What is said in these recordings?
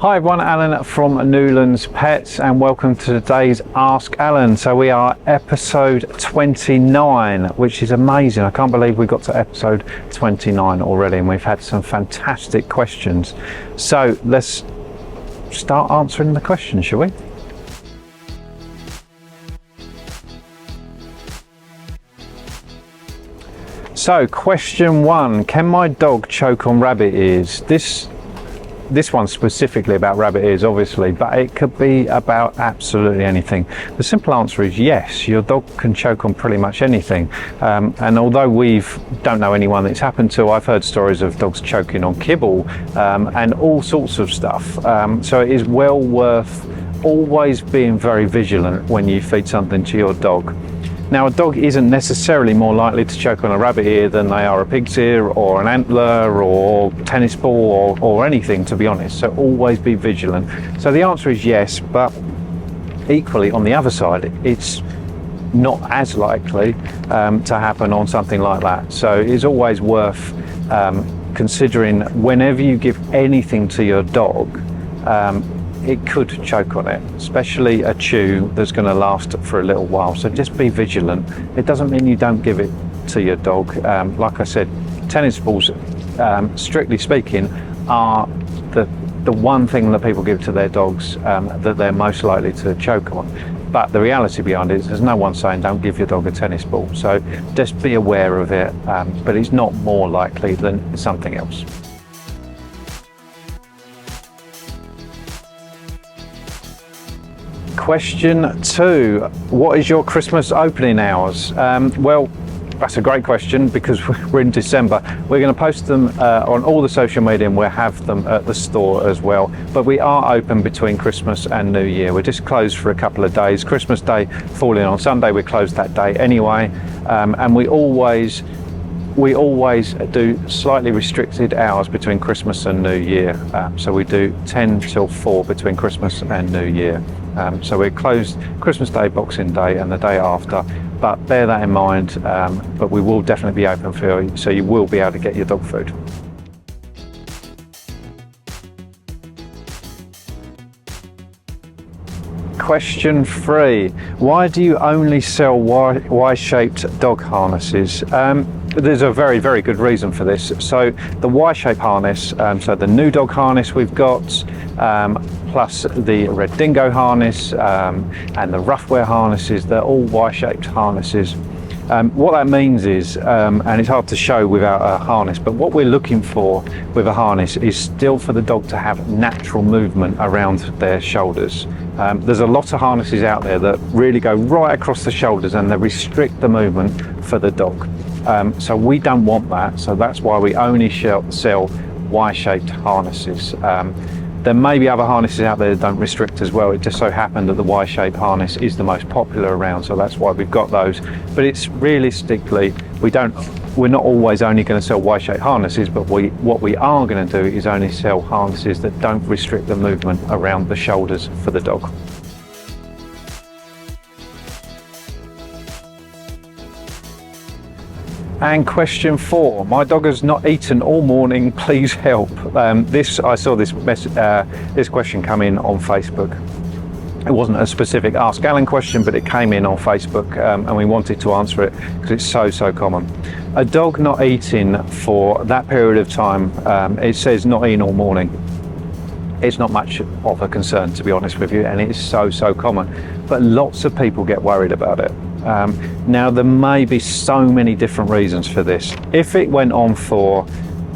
Hi everyone, Alan from Newlands Pets, and welcome to today's Ask Alan. So we are episode 29, which is amazing. I can't believe we got to episode 29 already, and we've had some fantastic questions. So let's start answering the questions, shall we? So question 1, can my dog choke on rabbit ears? This one's specifically about rabbit ears, obviously, but it could be about absolutely anything. The simple answer is yes, your dog can choke on pretty much anything. And although we don't know anyone it's happened to, I've heard stories of dogs choking on kibble and all sorts of stuff. So it is well worth always being very vigilant when you feed something to your dog. Now, a dog isn't necessarily more likely to choke on a rabbit ear than they are a pig's ear or an antler or tennis ball or anything, to be honest. So always be vigilant. So the answer is yes, but equally on the other side, it's not as likely to happen on something like that. So it's always worth considering whenever you give anything to your dog, it could choke on it, especially a chew that's going to last for a little while. So just be vigilant. It doesn't mean you don't give it to your dog. Like I said, tennis balls, strictly speaking, are the one thing that people give to their dogs that they're most likely to choke on. But the reality behind it is there's no one saying don't give your dog a tennis ball. So just be aware of it, but it's not more likely than something else. Question 2, what is your Christmas opening hours? Well, that's a great question because we're in December. We're going to post them on all the social media, and we'll have them at the store as well. But we are open between Christmas and New Year. We're just closed for a couple of days. Christmas Day falling on Sunday, we're closed that day anyway. And we always do slightly restricted hours between Christmas and New Year. So we do 10 till 4 between Christmas and New Year. So we're closed Christmas Day, Boxing Day and the day after, but bear that in mind. But we will definitely be open for you, so you will be able to get your dog food. Question 3, why do you only sell Y-shaped dog harnesses? There's a very, very good reason for this. So the Y-shaped harness, so the new dog harness we've got, plus the red dingo harness and the rough wear harnesses, they're all Y-shaped harnesses. What that means is, and it's hard to show without a harness, but what we're looking for with a harness is still for the dog to have natural movement around their shoulders. There's a lot of harnesses out there that really go right across the shoulders and they restrict the movement for the dog. So we don't want that, so that's why we only sell Y-shaped harnesses. There may be other harnesses out there that don't restrict as well. It just so happened that the Y-shaped harness is the most popular around, so that's why we've got those. But it's realistically, we're not always only going to sell Y-shaped harnesses, but what we are going to do is only sell harnesses that don't restrict the movement around the shoulders for the dog. And question 4, my dog has not eaten all morning, please help. I saw this question come in on Facebook. It wasn't a specific Ask Alan question, but it came in on Facebook and we wanted to answer it because it's so common. A dog not eating for that period of time, it says not eating all morning. It's not much of a concern, to be honest with you, and it is so common. But lots of people get worried about it. Now, there may be so many different reasons for this. If it went on for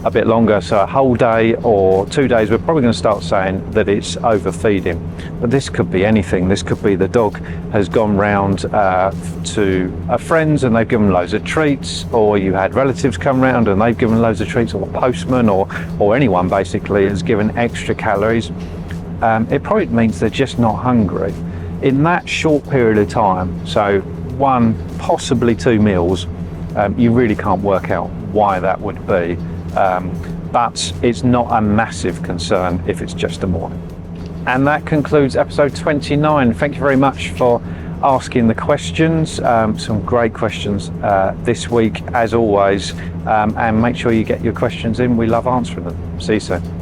a bit longer, so a whole day or 2 days, we're probably going to start saying that it's overfeeding. But this could be anything. This could be the dog has gone round to a friend's and they've given loads of treats, or you had relatives come round and they've given loads of treats, or a postman or anyone basically has given extra calories. It probably means they're just not hungry. In that short period of time, so 1, possibly 2 meals, you really can't work out why that would be. But it's not a massive concern if it's just a morning. And that concludes episode 29. Thank you very much for asking the questions. Some great questions this week, as always. And make sure you get your questions in. We love answering them. See you soon.